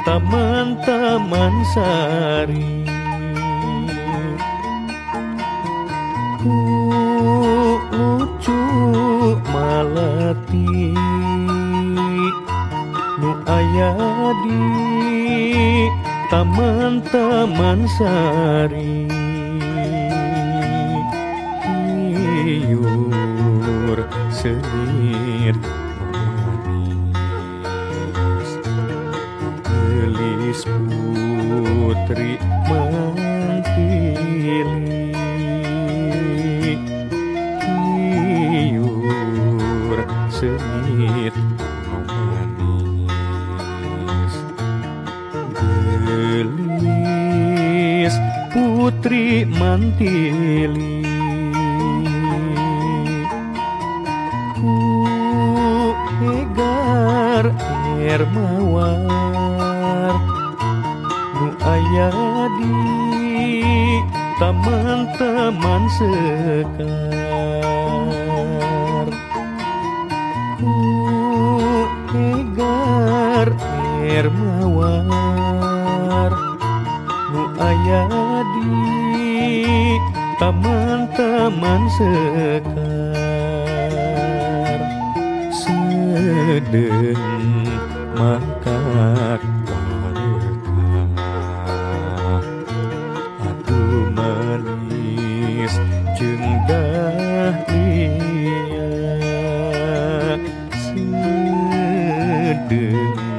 Taman-taman sari lucu malati nu aya di taman-taman sari iur senir manis gelis putri mantili iur senir manis gelis putri mantili egar air mawar nu aya di taman-taman sekar egar air mawar nu aya di taman-taman sekar sedeng mangkat warga aduh manis jeung dahlia sedeng